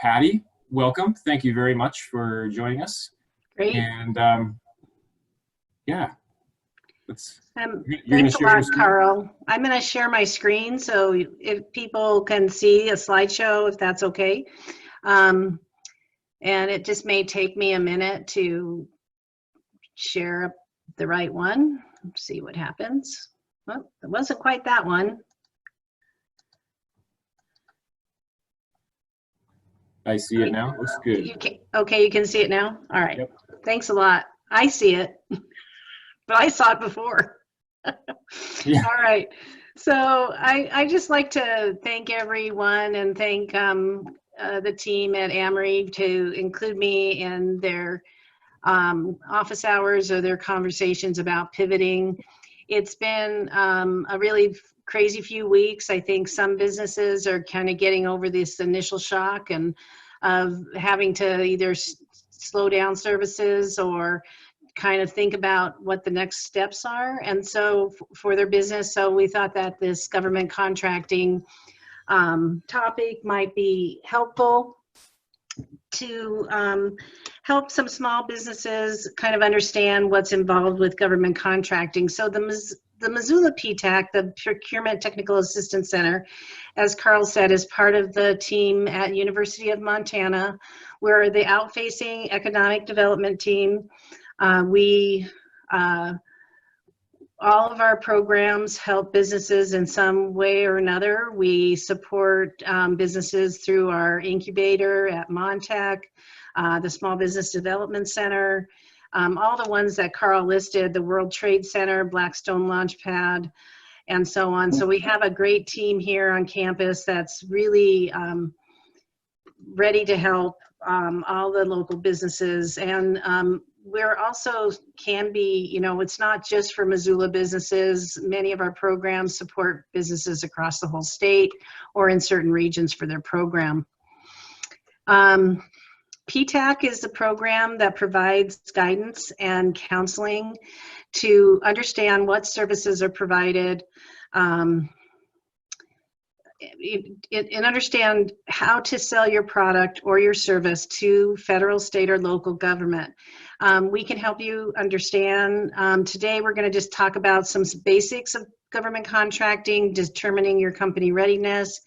Patty, welcome. Thank you very much for joining us. Great. And yeah, thanks a lot, Carl. I'm going to share my screen so if people can see a slideshow, if that's okay. And it just may take me a minute to share the right one. Let's see what happens. Well, it wasn't quite that one. I see it now. Looks good. Okay, you can see it now? All right. Yep. Thanks a lot. I see it, but I saw it before. Yeah. All right. So I just like to thank everyone and thank the team at Amory to include me in their office hours or their conversations about pivoting. It's been a really crazy few weeks. I think some businesses are kind of getting over this initial shock and of having to either slow down services or kind of think about what the next steps are. And so for their business, so we thought that this government contracting topic might be helpful to help some small businesses kind of understand what's involved with government contracting. So the Missoula PTAC, the Procurement Technical Assistance Center, as Carl said, is part of the team at University of Montana. We're the outfacing economic development team. All of our programs help businesses in some way or another. We support businesses through our incubator at Montech, the Small Business Development Center, all the ones that Carl listed, the World Trade Center, Blackstone Launchpad, and so on. So we have a great team here on campus that's really ready to help all the local businesses. And we're also can be, you know, it's not just for Missoula businesses. Many of our programs support businesses across the whole state or in certain regions for their program. PTAC is the program that provides guidance and counseling to understand what services are provided and understand how to sell your product or your service to federal, state, or local government. We can help you understand. Today we're going to just talk about some basics of government contracting, determining your company readiness,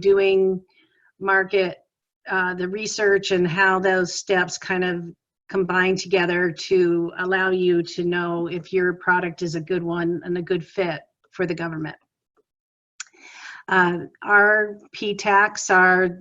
doing market the research and how those steps kind of combine together to allow you to know if your product is a good one and a good fit for the government. Our PTACs are,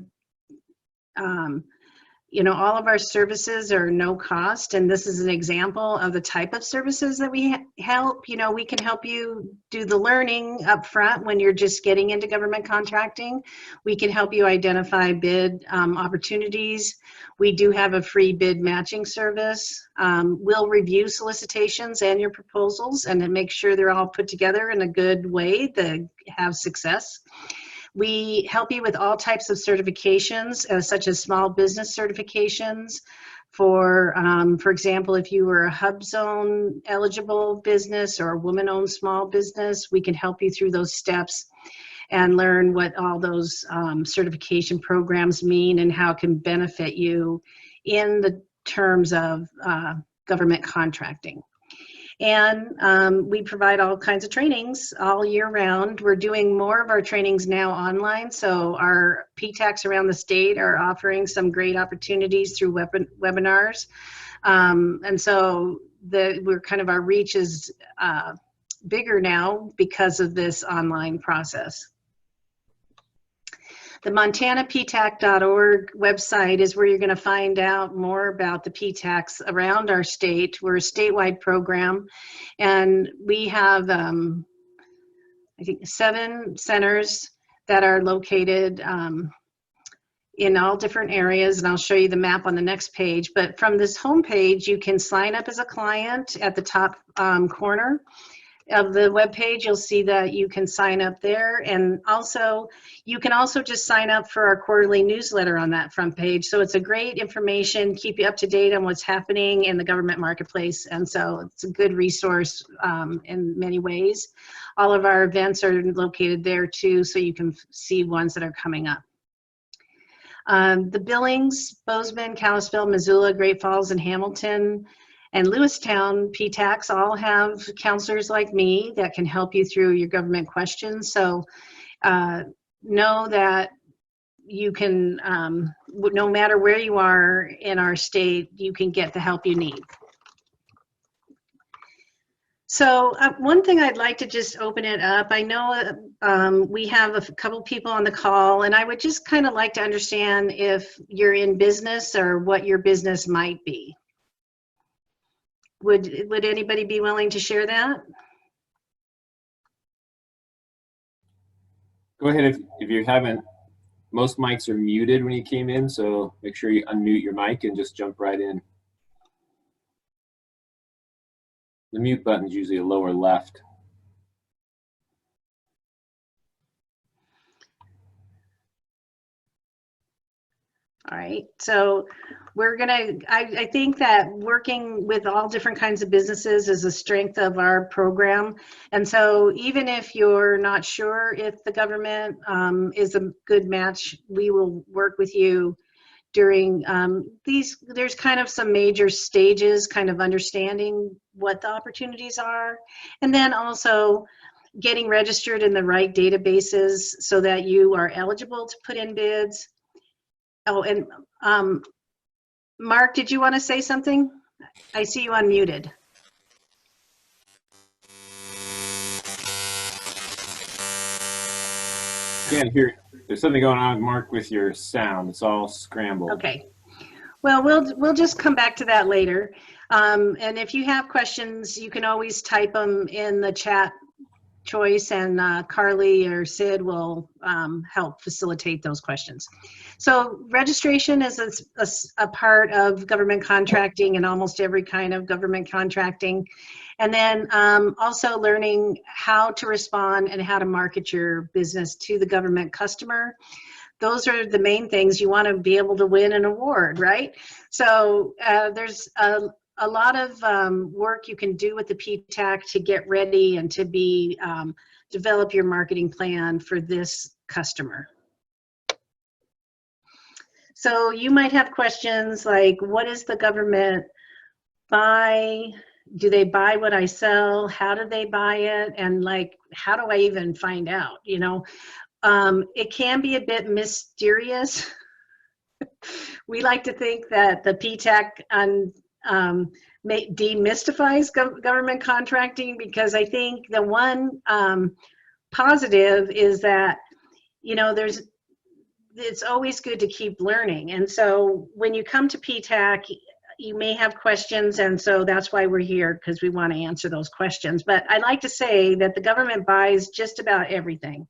you know, all of our services are no cost, and this is an example of the type of services that we help. You know, we can help you do the learning up front when you're just getting into government contracting. We can help you identify bid opportunities. We do have a free bid matching service. We'll review solicitations and your proposals and then make sure they're all put together in a good way to have success. We help you with all types of certifications, such as small business certifications. For example, if you were a HUBZone eligible business or a woman-owned small business, we can help you through those steps and learn what all those certification programs mean and how it can benefit you in the terms of government contracting. And we provide all kinds of trainings all year round. We're doing more of our trainings now online, so our PTACs around the state are offering some great opportunities through webinars. And so our reach is bigger now because of this online process. The MontanaPTAC.org website is where you're going to find out more about the PTACs around our state. We're a statewide program, and we have, I think, 7 centers that are located in all different areas, and I'll show you the map on the next page. But from this home page, you can sign up as a client at the top corner of the web page. You'll see that you can sign up there, and also you can also just sign up for our quarterly newsletter on that front page. So it's a great information, keep you up to date on what's happening in the government marketplace, and so it's a good resource in many ways. All of our events are located there too, so you can see ones that are coming up. The Billings, Bozeman, Kalispell, Missoula, Great Falls, and Hamilton, and Lewistown PTACs all have counselors like me that can help you through your government questions. So know that you can, no matter where you are in our state, you can get the help you need. So one thing I'd like to just open it up. I know we have a couple people on the call, and I would just kind of like to understand if you're in business or what your business might be. Would anybody be willing to share that? Go ahead if you haven't. Most mics are muted when you came in, so make sure you unmute your mic and just jump right in. The mute button's usually lower left. All right, so we're gonna, I think that working with all different kinds of businesses is a strength of our program. And so even if you're not sure if the government is a good match, we will work with you during there's kind of some major stages, kind of understanding what the opportunities are. And then also getting registered in the right databases so that you are eligible to put in bids. Oh, and Mark, did you want to say something? I see you unmuted. Can't hear. There's something going on, Mark, with your sound. It's all scrambled. Okay. Well, we'll just come back to that later. And if you have questions, you can always type them in the chat choice, and Carly or Sid will help facilitate those questions. So registration is a part of government contracting and almost every kind of government contracting. And then also learning how to respond and how to market your business to the government customer. Those are the main things. You want to be able to win an award, right? So there's a lot of work you can do with the PTAC to get ready and to be develop your marketing plan for this customer. So you might have questions like, what does the government buy? Do they buy what I sell? How do they buy it? And like, how do I even find out? You know, it can be a bit mysterious. We like to think that the PTAC demystifies government contracting, because I think the one positive is that, you know, it's always good to keep learning. And so when you come to PTAC, you may have questions, and so that's why we're here, because we want to answer those questions. But I like to say that the government buys just about everything.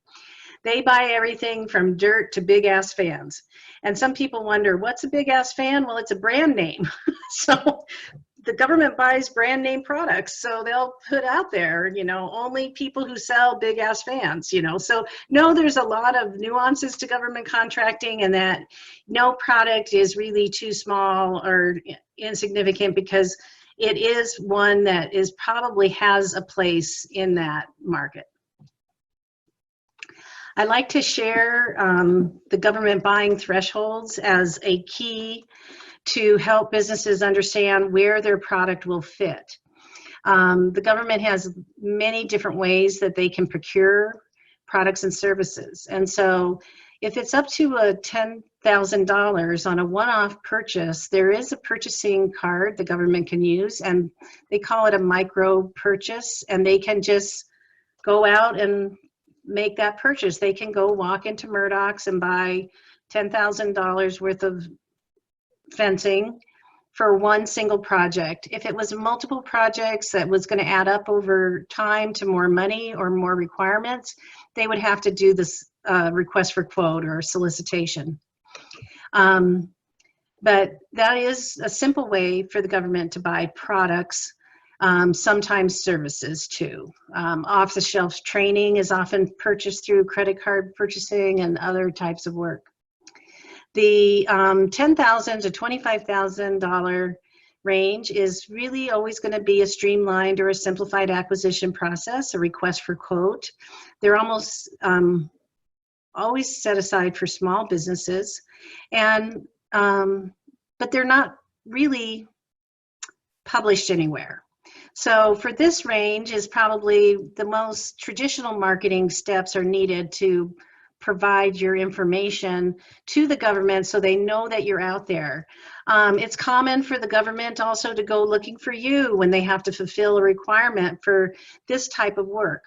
They buy everything from dirt to big ass fans. And some people wonder, what's a big ass fan? Well, it's a brand name. So the government buys brand name products. So they'll put out there, you know, only people who sell big ass fans, you know. So no, there's a lot of nuances to government contracting, and that no product is really too small or insignificant, because it is one that is probably has a place in that market. I like to share the government buying thresholds as a key to help businesses understand where their product will fit. The government has many different ways that they can procure products and services. And so if it's up to a $10,000 on a one-off purchase, there is a purchasing card the government can use, and they call it a micro purchase, and they can just go out and make that purchase. They can go walk into Murdoch's and buy $10,000 worth of fencing for one single project. If it was multiple projects that was going to add up over time to more money or more requirements, they would have to do this request for quote or solicitation. But that is a simple way for the government to buy products. Sometimes services too. Off-the-shelf training is often purchased through credit card purchasing and other types of work. The $10,000 to $25,000 range is really always going to be a streamlined or a simplified acquisition process, a request for quote. They're almost always set aside for small businesses. And but they're not really published anywhere. So for this range is probably the most traditional marketing steps are needed to provide your information to the government so they know that you're out there. It's common for the government also to go looking for you when they have to fulfill a requirement for this type of work.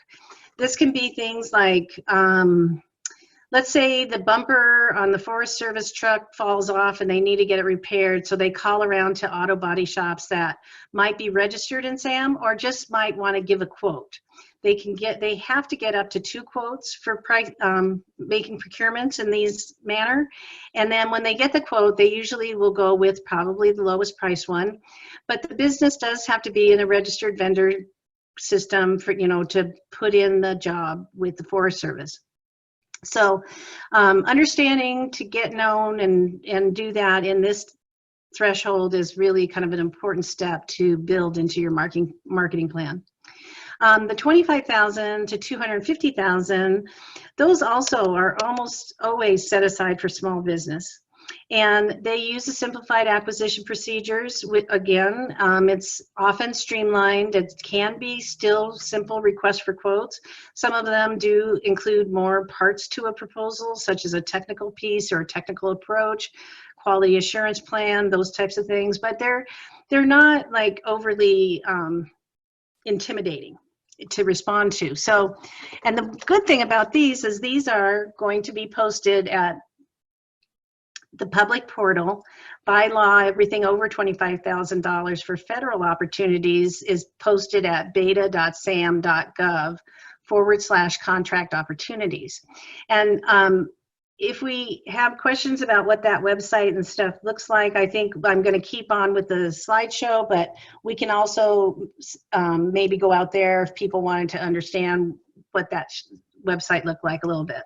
This can be things like, let's say the bumper on the Forest Service truck falls off and they need to get it repaired, so they call around to auto body shops that might be registered in SAM or just might want to give a quote. They have to get up to 2 quotes for making procurements in these manner. And then when they get the quote, they usually will go with probably the lowest price one. But the business does have to be in a registered vendor system for, to put in the job with the Forest Service. So understanding to get known and do that in this threshold is really kind of an important step to build into your marketing plan. The 25,000 to 250,000, those also are almost always set aside for small business. And they use the simplified acquisition procedures. Again, it's often streamlined. It can be still simple requests for quotes. Some of them do include more parts to a proposal, such as a technical piece or a technical approach, quality assurance plan, those types of things. But they're not like overly intimidating to respond to. So, and the good thing about these is these are going to be posted at the public portal. By law, everything over $25,000 for federal opportunities is posted at beta.sam.gov/contract opportunities. And if we have questions about what that website and stuff looks like, I think I'm going to keep on with the slideshow, but we can also maybe go out there if people wanted to understand what that website looked like a little bit.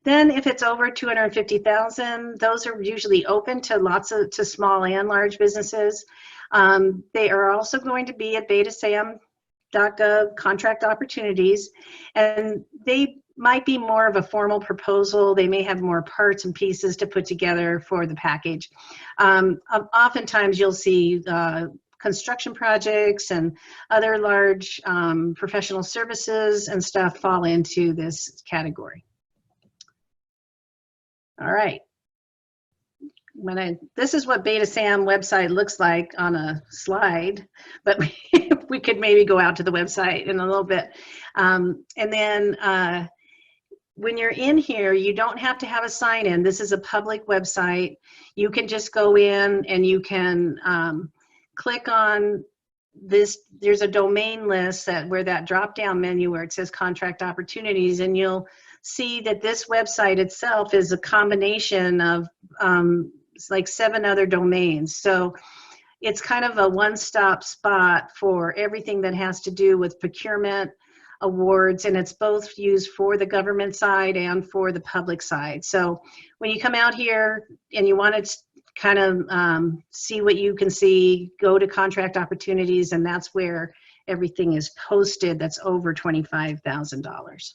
Then if it's over 250,000, those are usually open to to small and large businesses. They are also going to be at beta.sam.gov contract opportunities, and they might be more of a formal proposal. They may have more parts and pieces to put together for the package. Oftentimes you'll see construction projects and other large professional services and stuff fall into this category. All right. This is what Beta SAM website looks like on a slide, but we could maybe go out to the website in a little bit. And then when you're in here, you don't have to have a sign-in. This is a public website. You can just go in and you can click on this. There's a domain list where that drop-down menu where it says contract opportunities, and you'll see that this website itself is a combination of like 7 other domains. So it's kind of a one-stop spot for everything that has to do with procurement, awards, and it's both used for the government side and for the public side. So when you come out here and you want to kind of see what you can see, go to contract opportunities, and that's where everything is posted that's over $25,000.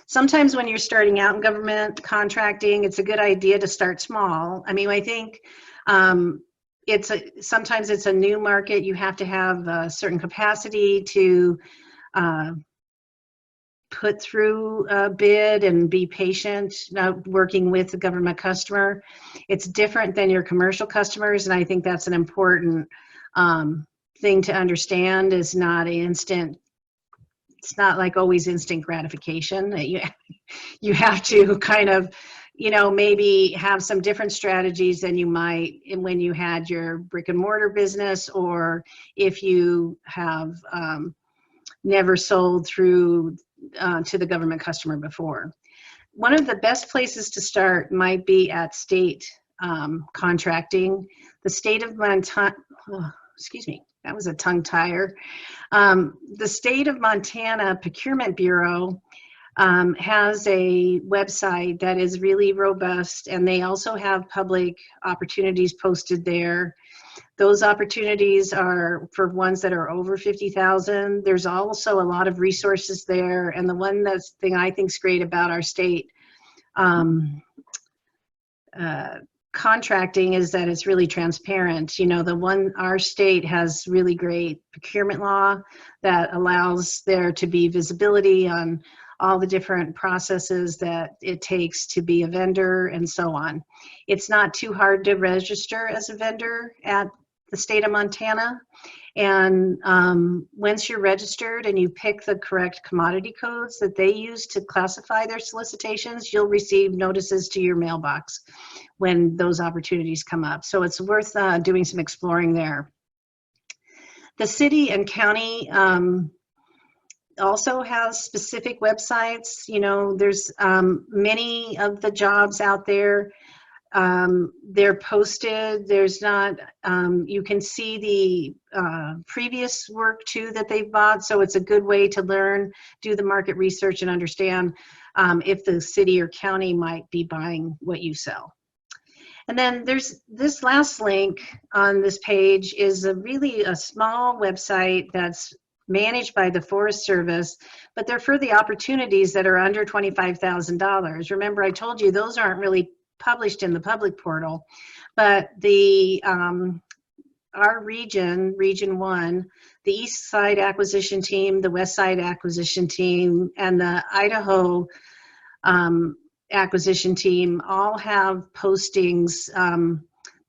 Sometimes when you're starting out in government contracting, it's a good idea to start small. I mean, I think sometimes it's a new market. You have to have a certain capacity to put through a bid and be patient working with the government customer. It's different than your commercial customers, and I think that's an important thing to understand. Is not instant. It's not like always instant gratification. You have to kind of, maybe have some different strategies than you might when you had your brick and mortar business, or if you have never sold through to the government customer before. One of the best places to start might be at state contracting. The state of Montana, excuse me, that was a tongue tire. The state of Montana Procurement Bureau has a website that is really robust, and they also have public opportunities posted there. Those opportunities are for ones that are over 50,000. There's also a lot of resources there, and the thing I think is great about our state contracting is that it's really transparent. You know, our state has really great procurement law that allows there to be visibility on all the different processes that it takes to be a vendor and so on. It's not too hard to register as a vendor at the state of Montana. And once you're registered and you pick the correct commodity codes that they use to classify their solicitations, you'll receive notices to your mailbox when those opportunities come up. So it's worth doing some exploring there. The city and county also has specific websites. You know, there's many of the jobs out there. They're posted. There's not, you can see the previous work too that they've bought. So it's a good way to learn, do the market research and understand if the city or county might be buying what you sell. And then there's this last link on this page is really a small website that's managed by the Forest Service, but they're for the opportunities that are under $25,000. Remember, I told you those aren't really published in the public portal, but the our region 1, the East Side Acquisition Team, the West Side Acquisition Team, and the Idaho Acquisition Team all have postings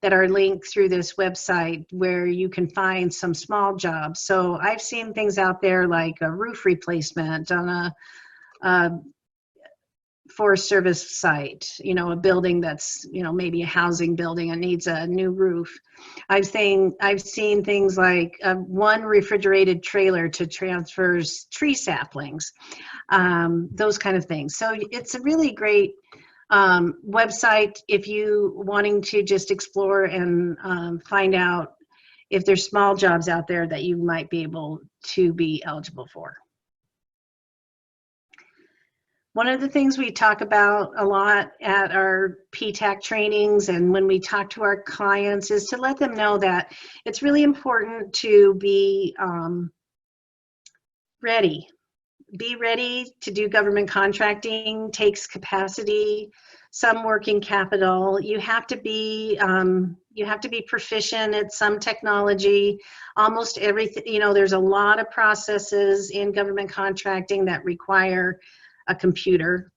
that are linked through this website where you can find some small jobs. So I've seen things out there like a roof replacement on a Forest Service site, you know, a building that's, you know, maybe a housing building and needs a new roof. I've seen things like one refrigerated trailer to transfer tree saplings, those kind of things. So it's a really great website if you wanting to just explore and find out if there's small jobs out there that you might be able to be eligible for. One of the things we talk about a lot at our PTAC trainings and when we talk to our clients is to let them know that it's really important to be ready. Be ready to do government contracting, takes capacity, some working capital. You have to be proficient at some technology, almost everything. You know, there's a lot of processes in government contracting that require a computer.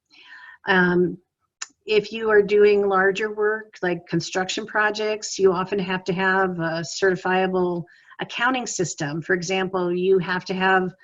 If you are doing larger work like construction projects, you often have to have a certifiable accounting system. For example, you have to have,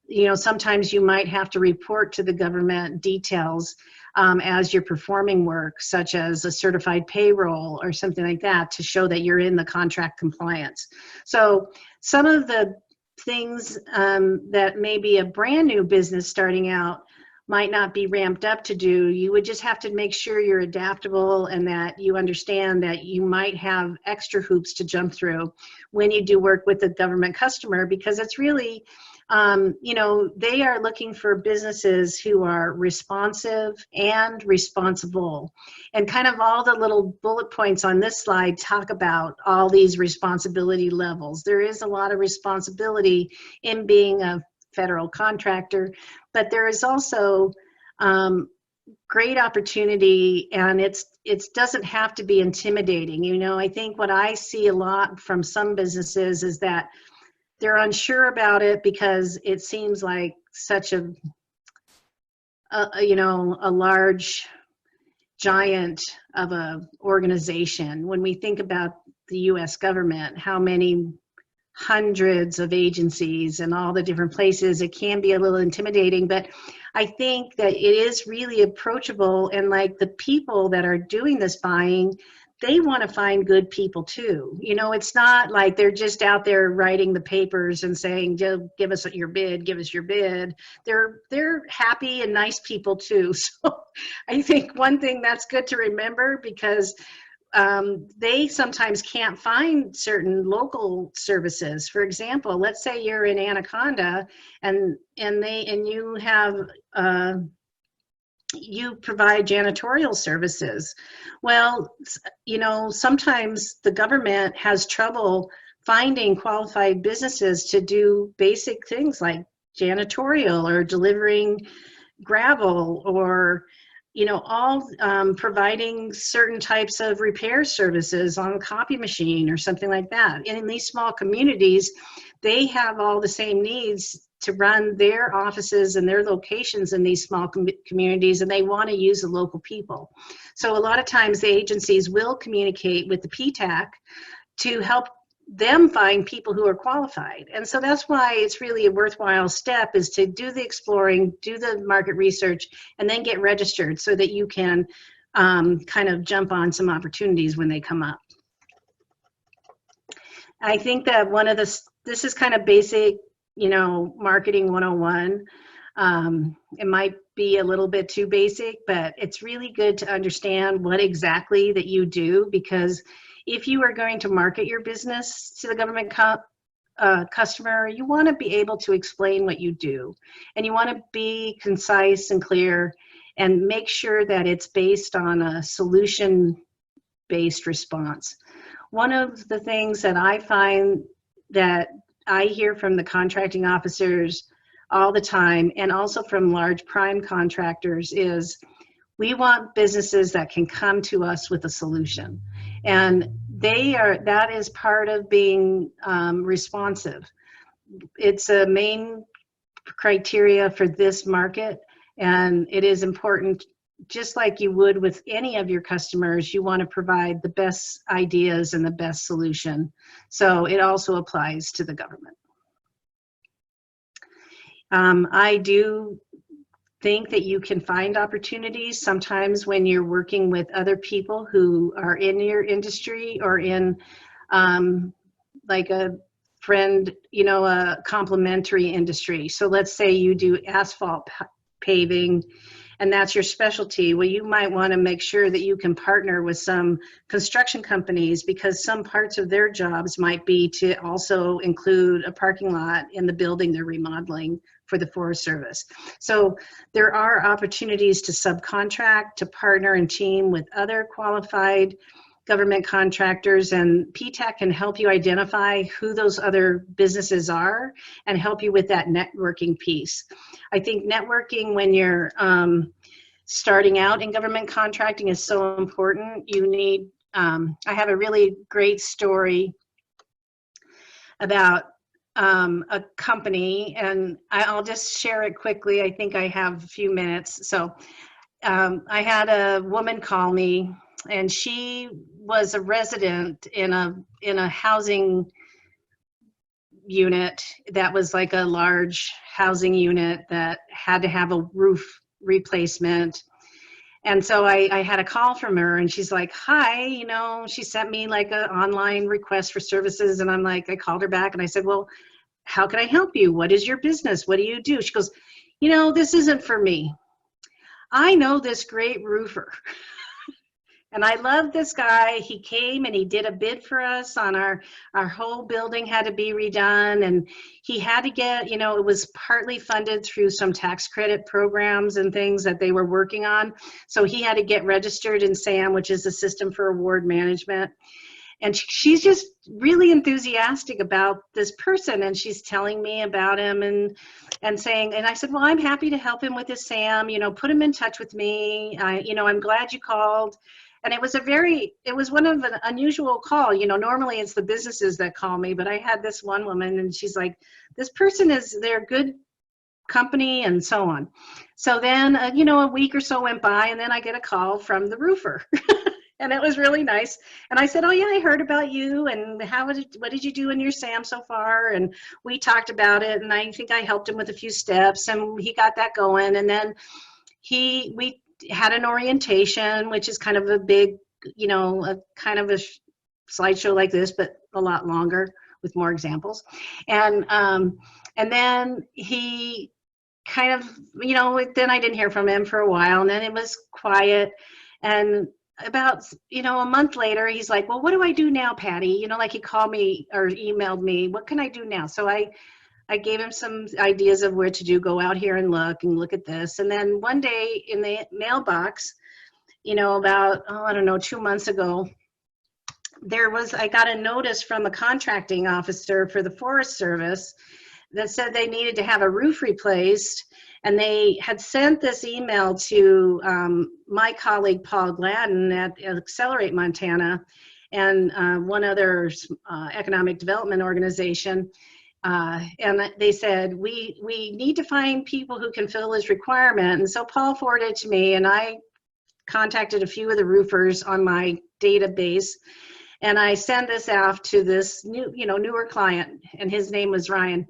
you know, sometimes you might have to report to the government details as you're performing work, such as a certified payroll or something like that, to show that you're in the contract compliance. So some of the things that maybe a brand new business starting out might not be ramped up to do, you would just have to make sure you're adaptable and that you understand that you might have extra hoops to jump through when you do work with a government customer, because it's really, you know, they are looking for businesses who are responsive and responsible. And kind of all the little bullet points on this slide talk about all these responsibility levels. There is a lot of responsibility in being a federal contractor, but there is also great opportunity, and it doesn't have to be intimidating. You know, I think what I see a lot from some businesses is that they're unsure about it because it seems like such a you know, a large giant of a organization. When we think about the U.S. government, how many hundreds of agencies and all the different places, it can be a little intimidating, but I think that it is really approachable, and like the people that are doing this buying, they want to find good people too. You know, it's not like they're just out there writing the papers and saying, give us your bid, give us your bid. They're happy and nice people too. So I think one thing that's good to remember, because they sometimes can't find certain local services. For example, let's say you're in Anaconda and you have you provide janitorial services. Well, you know, sometimes the government has trouble finding qualified businesses to do basic things like janitorial or delivering gravel or you know, all providing certain types of repair services on a copy machine or something like that. And in these small communities, they have all the same needs to run their offices and their locations in these small communities, and they want to use the local people. So a lot of times the agencies will communicate with the PTAC to help them find people who are qualified. And so that's why it's really a worthwhile step, is to do the exploring, do the market research, and then get registered so that you can kind of jump on some opportunities when they come up. I think that this is kind of basic, you know, marketing 101. It might be a little bit too basic, but it's really good to understand what exactly that you do, because if you are going to market your business to the government customer, you want to be able to explain what you do, and you want to be concise and clear and make sure that it's based on a solution-based response. One of the things that I find that I hear from the contracting officers all the time, and also from large prime contractors, is we want businesses that can come to us with a solution. And that is part of being responsive. It's a main criteria for this market, and it is important, just like you would with any of your customers, you want to provide the best ideas and the best solution. So it also applies to the government. I do think that you can find opportunities sometimes when you're working with other people who are in your industry, or in like a friend, you know, a complementary industry. So let's say you do asphalt paving and that's your specialty. Well, you might want to make sure that you can partner with some construction companies, because some parts of their jobs might be to also include a parking lot in the building they're remodeling for the Forest Service. So there are opportunities to subcontract, to partner and team with other qualified government contractors, and PTAC can help you identify who those other businesses are and help you with that networking piece. I think networking when you're starting out in government contracting is so important. You need, I have a really great story about a company, and I'll just share it quickly. I think I have a few minutes. So I had a woman call me, and she was a resident in a housing unit that was like a large housing unit that had to have a roof replacement. And so I had a call from her, and she's like, hi, you know, she sent me like an online request for services. And I'm like, I called her back and I said, well, how can I help you? What is your business? What do you do? She goes, you know, this isn't for me. I know this great roofer. And I love this guy. He came and he did a bid for us on our whole building had to be redone. And he had to get, you know, it was partly funded through some tax credit programs and things that they were working on. So he had to get registered in SAM, which is the System for Award Management. And she's just really enthusiastic about this person, and she's telling me about him and saying, and I said, well, I'm happy to help him with his SAM, you know, put him in touch with me. You know, I'm glad you called. And it was one of an unusual call. You know, normally it's the businesses that call me, but I had this one woman, and she's like, this person they're good company and so on. So then, you know, a week or so went by, and then I get a call from the roofer. And it was really nice. And I said, oh yeah, I heard about you, and what did you do in your SAM so far? And we talked about it, and I think I helped him with a few steps, and he got that going. And then we had an orientation, which is kind of a big, you know, a kind of a slideshow like this, but a lot longer with more examples. And then he kind of, you know, then I didn't hear from him for a while, and then it was quiet. And about, you know, a month later, he's like, well, what do I do now, Patty? You know, like he called me or emailed me, what can I do now? So I gave him some ideas of where to do, go out here and look at this. And then one day in the mailbox, you know, about, I don't know, 2 months ago, I got a notice from a contracting officer for the Forest Service that said they needed to have a roof replaced. And they had sent this email to my colleague, Paul Gladden at Accelerate Montana, and one other economic development organization. And they said, we need to find people who can fill this requirement. And so Paul forwarded it to me, and I contacted a few of the roofers on my database, and I sent this out to this newer client, and his name was Ryan.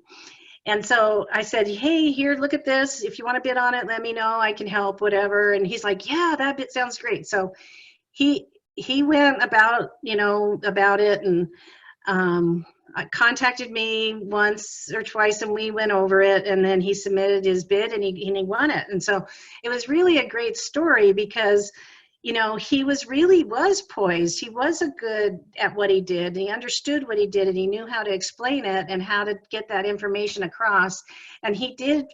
And so I said, hey, here, look at this. If you want to bid on it, let me know. I can help, whatever. And he's like, yeah, that bit sounds great. So he went about it, and contacted me once or twice, and we went over it, and then he submitted his bid, and he won it. And so it was really a great story because, he was poised. He was good at what he did. He understood what he did, and he knew how to explain it and how to get that information across. And he did.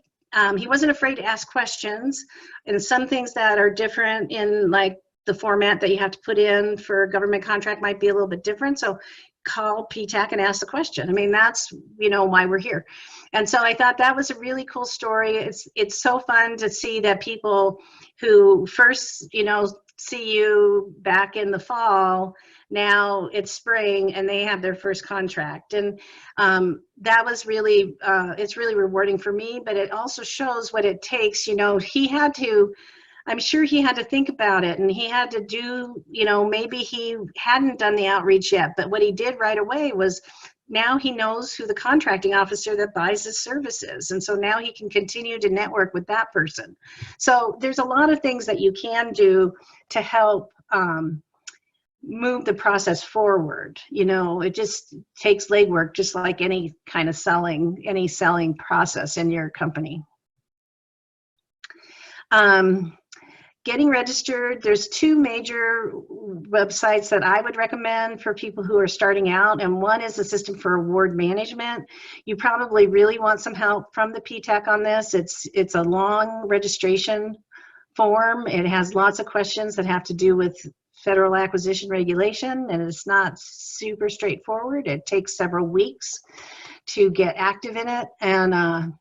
He wasn't afraid to ask questions, and some things that are different in like the format that you have to put in for a government contract might be a little bit different. So call PTAC and ask the question. I mean, that's, why we're here. And so I thought that was a really cool story. It's so fun to see that people who first, see you back in the fall, now it's spring and they have their first contract. And that was really, it's really rewarding for me, but it also shows what it takes. I'm sure he had to think about it, and he had to do, maybe he hadn't done the outreach yet, but what he did right away was now he knows who the contracting officer that buys his services. And so now he can continue to network with that person. So there's a lot of things that you can do to help move the process forward. It just takes legwork, just like any kind of selling process in your company. Getting registered, there's two major websites that I would recommend for people who are starting out, and one is the System for Award Management. You probably really want some help from the PTAC on this. It's a long registration form. It has lots of questions that have to do with federal acquisition regulation, and it's not super straightforward. It takes several weeks to get active in it. And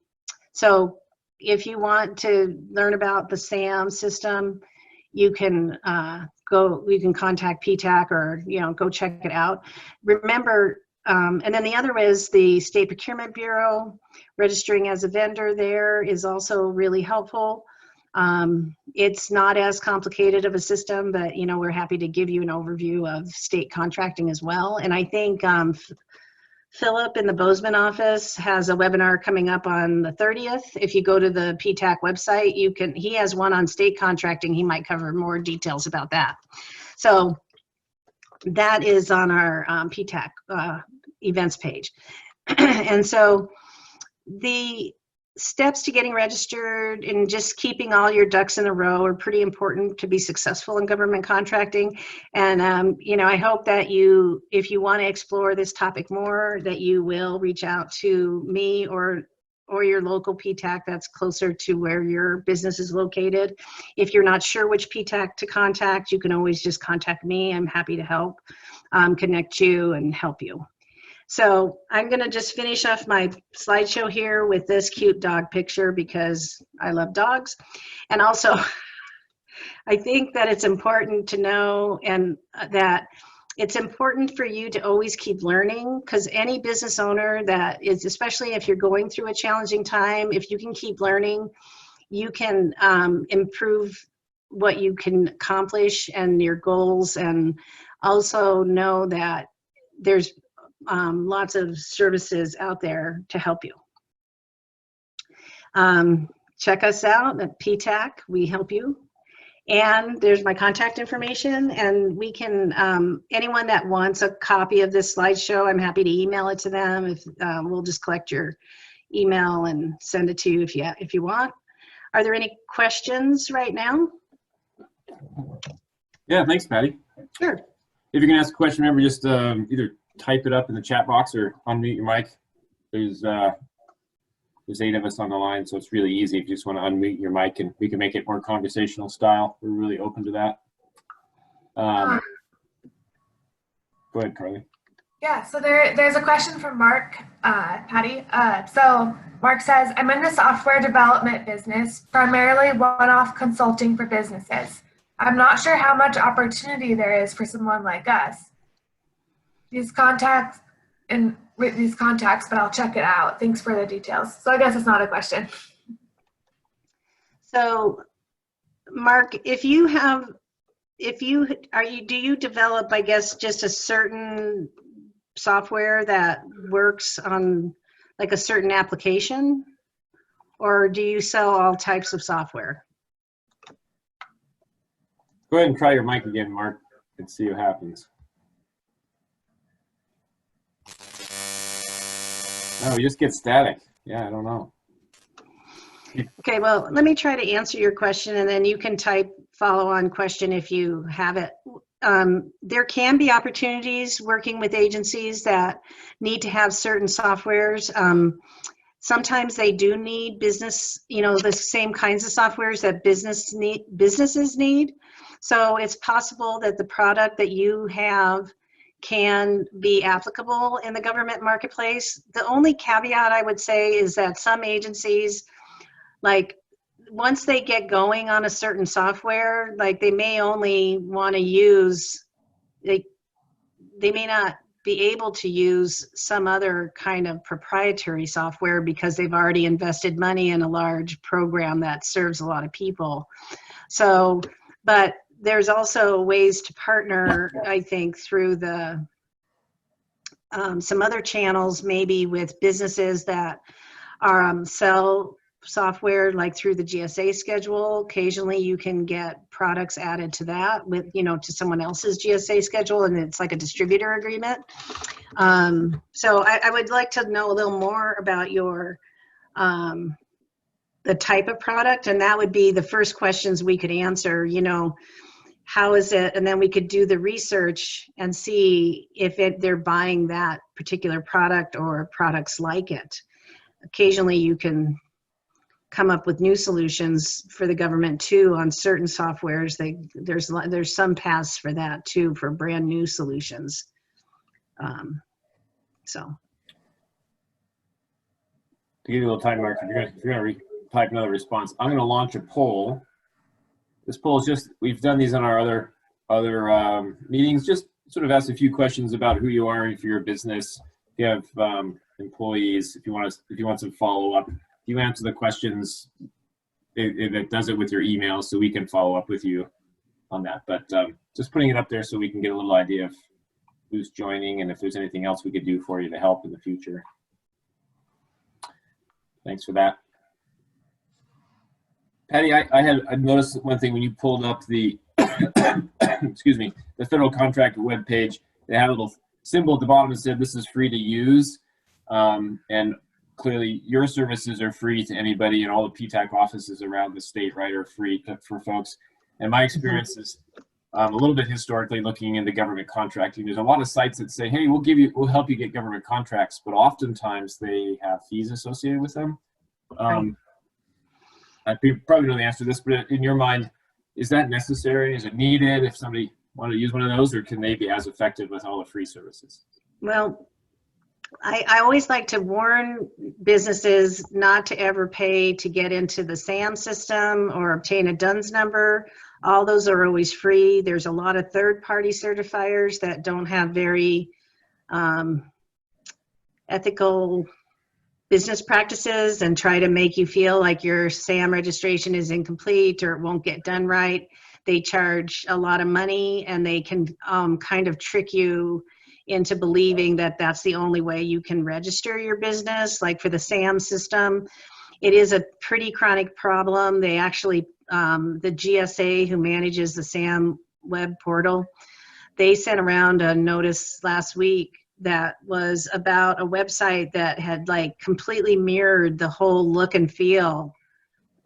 so if you want to learn about the SAM system, you can contact PTAC or, go check it out. Remember, and then the other is the State Procurement Bureau. Registering as a vendor there is also really helpful. It's not as complicated of a system, but, we're happy to give you an overview of state contracting as well. And I think Philip in the Bozeman office has a webinar coming up on the 30th. If you go to the PTAC website, he has one on state contracting. He might cover more details about that. So that is on our PTAC events page. And so the steps to getting registered and just keeping all your ducks in a row are pretty important to be successful in government contracting. And, I hope that if you want to explore this topic more, that you will reach out to me or your local PTAC that's closer to where your business is located. If you're not sure which PTAC to contact, you can always just contact me. I'm happy to help connect you and help you. So I'm going to just finish off my slideshow here with this cute dog picture because I love dogs. And also, I think that it's important to know that it's important for you to always keep learning, because any business owner that is, especially if you're going through a challenging time, if you can keep learning, you can improve what you can accomplish and your goals, and also know that there's lots of services out there to help you. Check us out at PTAC, we help you. And there's my contact information, and we can, anyone that wants a copy of this slideshow, I'm happy to email it to them. If we'll just collect your email and send it to you if you want. Are there any questions right now? Yeah, thanks, Patty. Sure. If you can ask a question, remember just either type it up in the chat box or unmute your mic. There's 8 of us on the line, so it's really easy if you just want to unmute your mic, and we can make it more conversational style. We're really open to that. Go ahead, Carly. Yeah, so there's a question from Mark, Patty. So Mark says, I'm in the software development business, primarily one-off consulting for businesses. I'm not sure how much opportunity there is for someone like us. These contacts, but I'll check it out. Thanks for the details. So I guess it's not a question. So, Mark, do you develop, I guess, just a certain software that works on like a certain application, or do you sell all types of software? Go ahead and try your mic again, Mark, and see what happens. No, you just get static. Yeah, I don't know. Okay, well, let me try to answer your question, and then you can type follow-on question if you have it. There can be opportunities working with agencies that need to have certain softwares. Sometimes they do need business, the same kinds of softwares that businesses need. So it's possible that the product that you have can be applicable in the government marketplace. The only caveat I would say is that some agencies, like once they get going on a certain software, like they may only want to use, they may not be able to use some other kind of proprietary software because they've already invested money in a large program that serves a lot of people. So, but there's also ways to partner, I think, through the some other channels, maybe with businesses that are sell software, like through the GSA schedule. Occasionally you can get products added to that with, to someone else's GSA schedule, and it's like a distributor agreement. So I would like to know a little more about your, the type of product, and that would be the first questions we could answer, how is it, and then we could do the research and see if they're buying that particular product or products like it. Occasionally you can come up with new solutions for the government too on certain softwares. There's some paths for that too, for brand new solutions. So. To give you a little time, Mark, if you're going to type another response, I'm going to launch a poll. This poll is just, we've done these on our other meetings, just sort of ask a few questions about who you are, if you're a business, if you have employees, if you want some follow-up. You answer the questions, it does it with your email, so we can follow up with you on that. But just putting it up there so we can get a little idea of who's joining and if there's anything else we could do for you to help in the future. Thanks for that. Patty, I noticed one thing when you pulled up the excuse me, the federal contract web page. They had a little symbol at the bottom that said this is free to use, and clearly your services are free to anybody, and all the PTAC offices around the state, right, are free for folks. And my experience is a little bit historically looking into government contracting. There's a lot of sites that say, hey, we'll help you get government contracts, but oftentimes they have fees associated with them. I probably know the answer to this, but in your mind, is that necessary? Is it needed if somebody wanted to use one of those, or can they be as effective with all the free services? Well, I always like to warn businesses not to ever pay to get into the SAM system or obtain a DUNS number. All those are always free. There's a lot of third-party certifiers that don't have very ethical business practices and try to make you feel like your SAM registration is incomplete or it won't get done right. They charge a lot of money, and they can kind of trick you into believing that that's the only way you can register your business. Like for the SAM system, it is a pretty chronic problem. They actually, the GSA who manages the SAM web portal, they sent around a notice last week that was about a website that had like completely mirrored the whole look and feel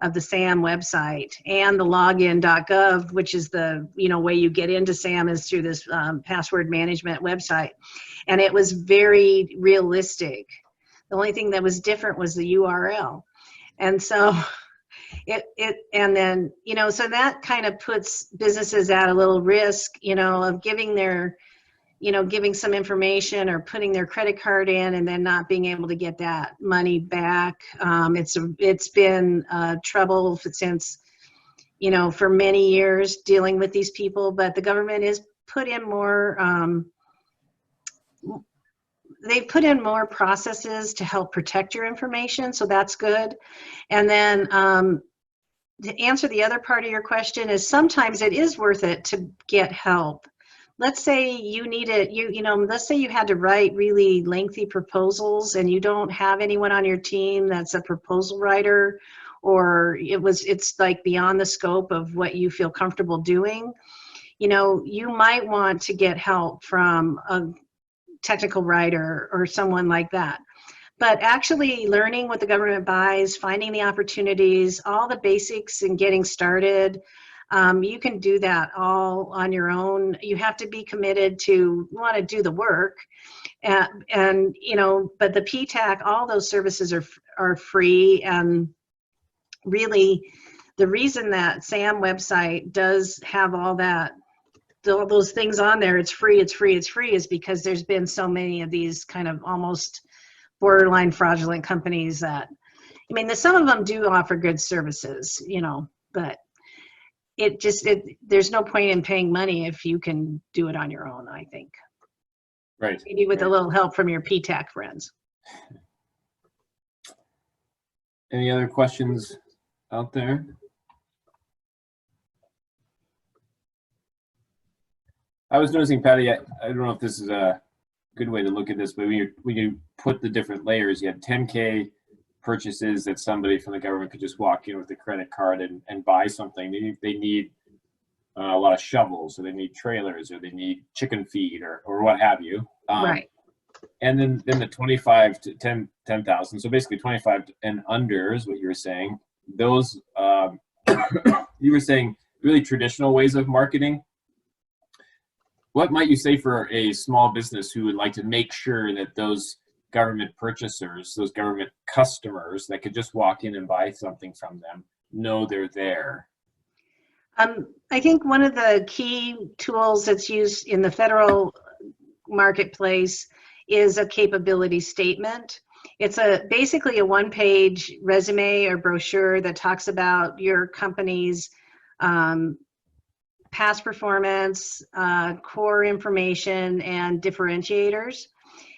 of the SAM website, and the login.gov, which is the way you get into SAM is through this password management website. And it was very realistic. The only thing that was different was the URL. And so and then, so that kind of puts businesses at a little risk, of giving their, giving some information or putting their credit card in and then not being able to get that money back. It's been trouble since, for many years dealing with these people, but the government is put in more, they've put in more processes to help protect your information, so that's good. And then to answer the other part of your question is sometimes it is worth it to get help. Let's say you need it, let's say you had to write really lengthy proposals and you don't have anyone on your team that's a proposal writer, or it's like beyond the scope of what you feel comfortable doing. You might want to get help from a technical writer or someone like that. But actually learning what the government buys, finding the opportunities, all the basics and getting started, you can do that all on your own. You have to be committed to want to do the work. But the PTAC, all those services are free. And really, the reason that SAM website does have all those things on there, it's free, is because there's been so many of these kind of almost borderline fraudulent companies that, some of them do offer good services, but there's no point in paying money if you can do it on your own, I think. Right. Maybe with a little help from your PTAC friends. Any other questions out there? I was noticing, Patty, I don't know if this is a good way to look at this, but when you put the different layers, you had 10K purchases that somebody from the government could just walk in with a credit card and buy something. They need a lot of shovels, or they need trailers, or they need chicken feed, or what have you. Right. And then the 25 to 10,000. So basically 25 and under is what you were saying. Those, you were saying really traditional ways of marketing. What might you say for a small business who would like to make sure that those government purchasers, those government customers that could just walk in and buy something from them, know they're there? I think one of the key tools that's used in the federal marketplace is a capability statement. It's basically a one-page resume or brochure that talks about your company's past performance, core information, and differentiators.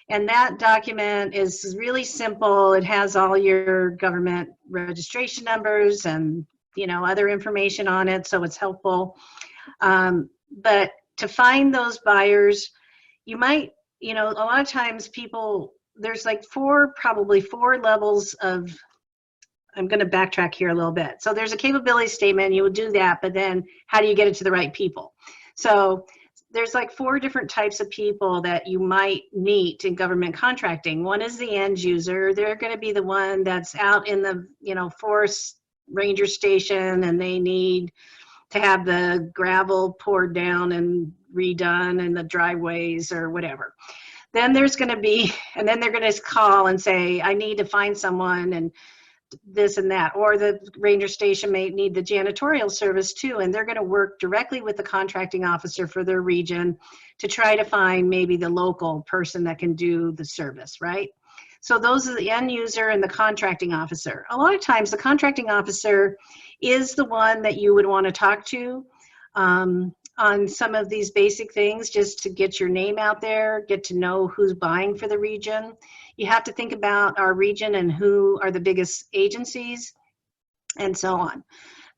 And that document is really simple. It has all your government registration numbers and other information on it, so it's helpful. But to find those buyers, you might, a lot of times there's like probably four levels of, I'm going to backtrack here a little bit. So there's a capability statement, you would do that, but then how do you get it to the right people? So there's like 4 different types of people that you might meet in government contracting. One is the end user. They're going to be the one that's out in the, forest ranger station, and they need to have the gravel poured down and redone in the driveways or whatever. Then there's going to be, and then they're going to call and say, I need to find someone and this and that, or the ranger station may need the janitorial service too, and they're going to work directly with the contracting officer for their region to try to find maybe the local person that can do the service, right? So those are the end user and the contracting officer. A lot of times the contracting officer is the one that you would want to talk to on some of these basic things, just to get your name out there, get to know who's buying for the region. You have to think about our region and who are the biggest agencies and so on.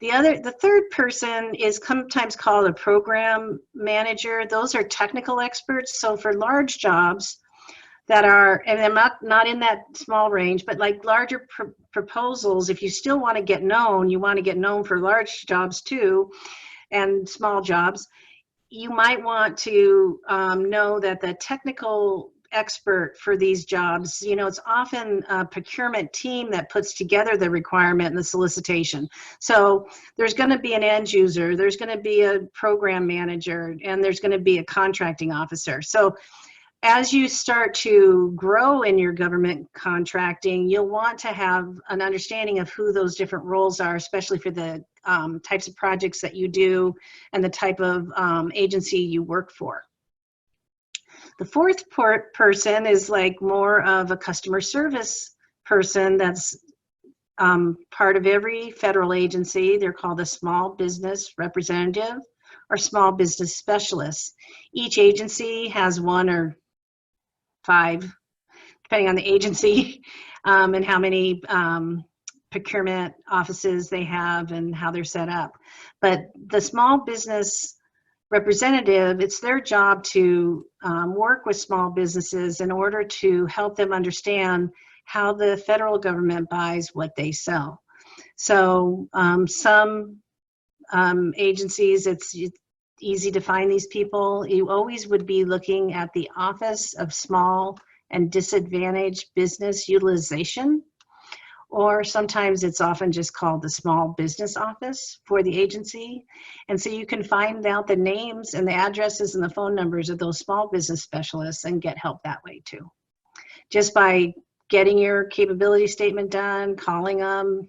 The third person is sometimes called a program manager. Those are technical experts. So for large jobs that are, and I'm not in that small range, but like larger proposals, if you still want to get known, you want to get known for large jobs too, and small jobs, you might want to know that the technical expert for these jobs, it's often a procurement team that puts together the requirement and the solicitation. So there's going to be an end user, there's going to be a program manager, and there's going to be a contracting officer. So as you start to grow in your government contracting, you'll want to have an understanding of who those different roles are, especially for the types of projects that you do and the type of agency you work for. The fourth person is like more of a customer service person that's part of every federal agency. They're called a small business representative or small business specialist. Each agency has 1 or 5, depending on the agency, and how many procurement offices they have and how they're set up. But the small business representative, it's their job to work with small businesses in order to help them understand how the federal government buys what they sell. So some agencies, it's easy to find these people. You always would be looking at the Office of Small and Disadvantaged Business Utilization, or sometimes it's often just called the Small Business Office for the agency. And so you can find out the names and the addresses and the phone numbers of those small business specialists and get help that way too. Just by getting your capability statement done, calling them,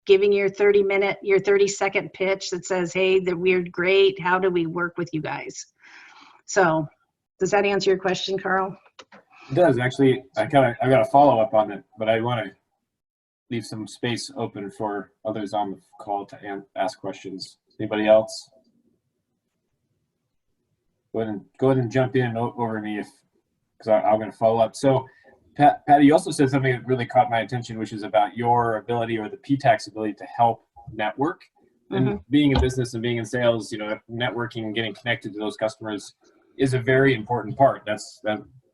giving your 30-second pitch that says, hey, we're great, how do we work with you guys? So does that answer your question, Carl? It does. Actually, I got a follow-up on it, but I want to leave some space open for others on the call to ask questions. Anybody else? Go ahead and jump in over me because I'm going to follow up. So Patty, you also said something that really caught my attention, which is about your ability, or the PTAC's ability, to help network. And being in business and being in sales, you know, networking and getting connected to those customers is a very important part. That's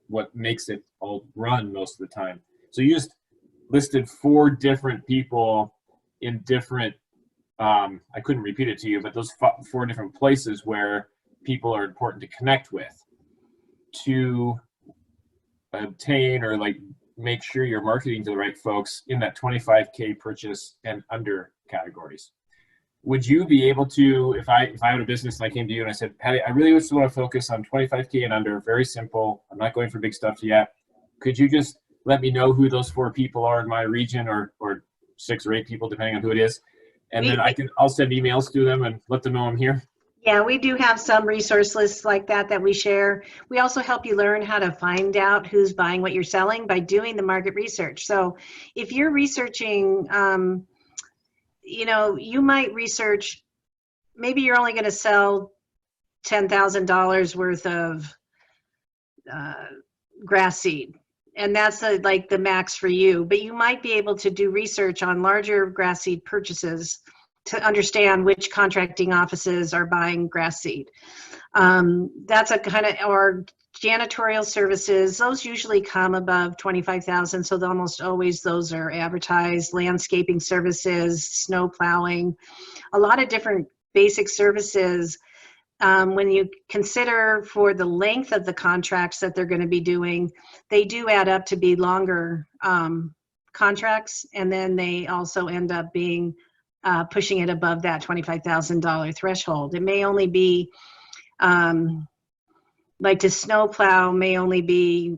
what makes it all run most of the time. So you just listed 4 different people in different, I couldn't repeat it to you, but those 4 different places where people are important to connect with to obtain or like make sure you're marketing to the right folks in that 25K purchase and under categories. Would you be able to, if I had a business and I came to you and I said, Patty, I really just want to focus on 25K and under, very simple, I'm not going for big stuff yet. Could you just let me know who those 4 people are in my region, or 6 or 8 people, depending on who it is? And then I'll send emails to them and let them know I'm here. Yeah, we do have some resource lists like that we share. We also help you learn how to find out who's buying what you're selling by doing the market research. So if you're researching, you know, you might research, maybe you're only going to sell $10,000 worth of grass seed, and that's like the max for you. But you might be able to do research on larger grass seed purchases to understand which contracting offices are buying grass seed. That's a kind of, or janitorial services, those usually come above 25,000. So almost always those are advertised. Landscaping services, snow plowing, a lot of different basic services. When you consider for the length of the contracts that they're going to be doing, they do add up to be longer contracts. And then they also end up being pushing it above that $25,000 threshold. It may only be, like to snow plow may only be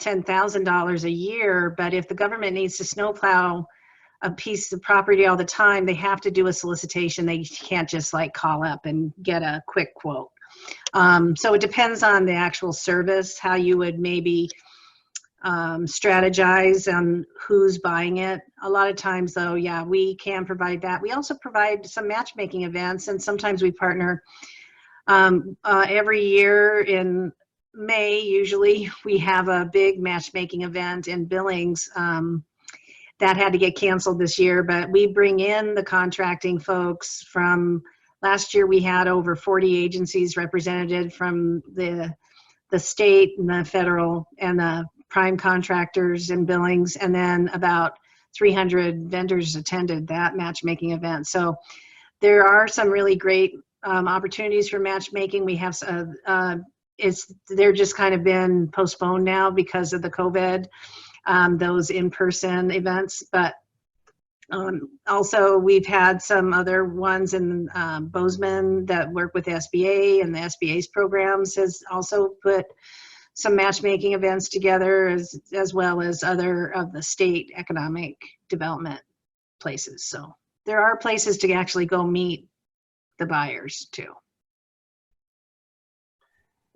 $10,000 a year, but if the government needs to snow plow a piece of property all the time, they have to do a solicitation. They can't just like call up and get a quick quote. So it depends on the actual service, how you would maybe strategize on who's buying it. A lot of times though, yeah, we can provide that. We also provide some matchmaking events, and sometimes we partner every year in May. Usually we have a big matchmaking event in Billings that had to get canceled this year, but we bring in the contracting folks from last year. We had over 40 agencies represented from the state and the federal and the prime contractors in Billings, and then about 300 vendors attended that matchmaking event. So there are some really great opportunities for matchmaking. We have they're just kind of been postponed now because of the COVID, those in-person events, but also we've had some other ones in Bozeman that work with the SBA, and the SBA's programs has also put some matchmaking events together, as well as other of the state economic development places. So there are places to actually go meet the buyers too.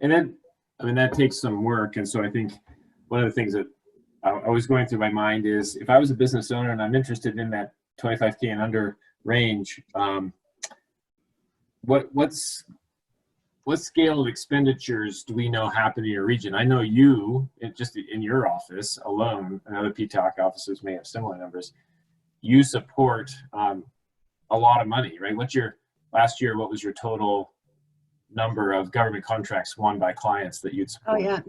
And then I mean, that takes some work. And so I think one of the things that I was going through my mind is if I was a business owner and I'm interested in that 25K and under range, what scale of expenditures do we know happen in your region? I know you, just in your office alone, and other PTAC offices may have similar numbers, you support a lot of money, right? Last year, what was your total number of government contracts won by clients that you'd support? Oh, yeah.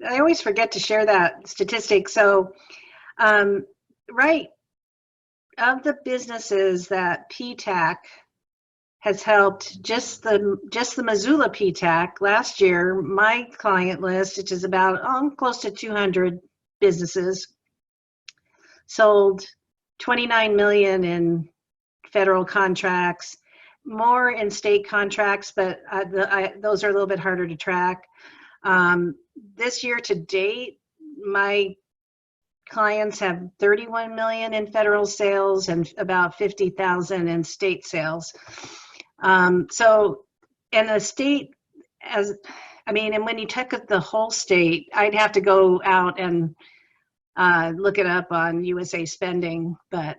I always forget to share that statistic. So, right, of the businesses that PTAC has helped, just the Missoula PTAC last year, my client list, which is about close to 200 businesses, sold 29 million in federal contracts, more in state contracts, but those are a little bit harder to track. This year to date, my clients have 31 million in federal sales and about 50,000 in state sales. So, and the state, and when you took the whole state, I'd have to go out and look it up on USA Spending, but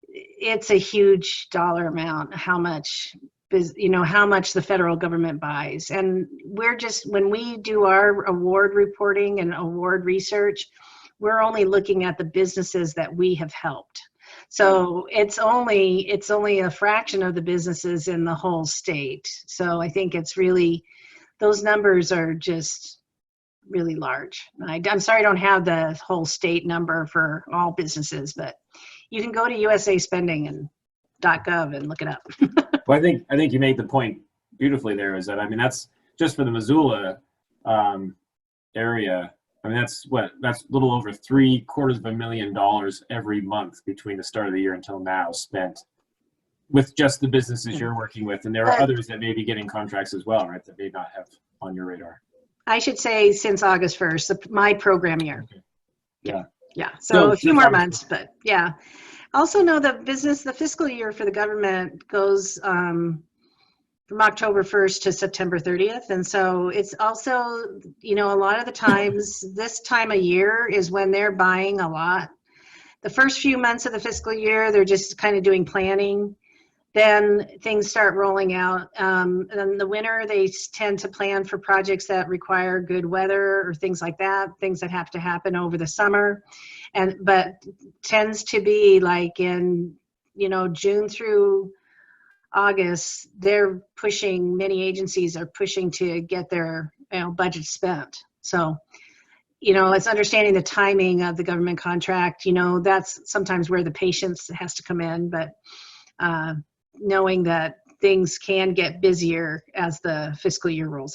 it's a huge dollar amount, how much the federal government buys. And when we do our award reporting and award research, we're only looking at the businesses that we have helped. So it's only a fraction of the businesses in the whole state. So I think those numbers are just really large. I'm sorry I don't have the whole state number for all businesses, but you can go to USA Spending and .gov and look it up. Well, I think you made the point beautifully there, is that, that's just for the Missoula area. That's a little over $750,000 every month between the start of the year until now spent with just the businesses you're working with. And there are others that may be getting contracts as well, right, that may not have on your radar. I should say since August 1st, my program year. Okay. Yeah. Yeah. So a few more months, but yeah. Also know the fiscal year for the government goes from October 1st to September 30th. And so it's also, a lot of the times this time of year is when they're buying a lot. The first few months of the fiscal year, they're just kind of doing planning. Then things start rolling out. And in the winter, they tend to plan for projects that require good weather or things like that, things that have to happen over the summer. But tends to be like in, June through August, many agencies are pushing to get their budget spent. So, it's understanding the timing of the government contract. That's sometimes where the patience has to come in, but knowing that things can get busier as the fiscal year rolls out.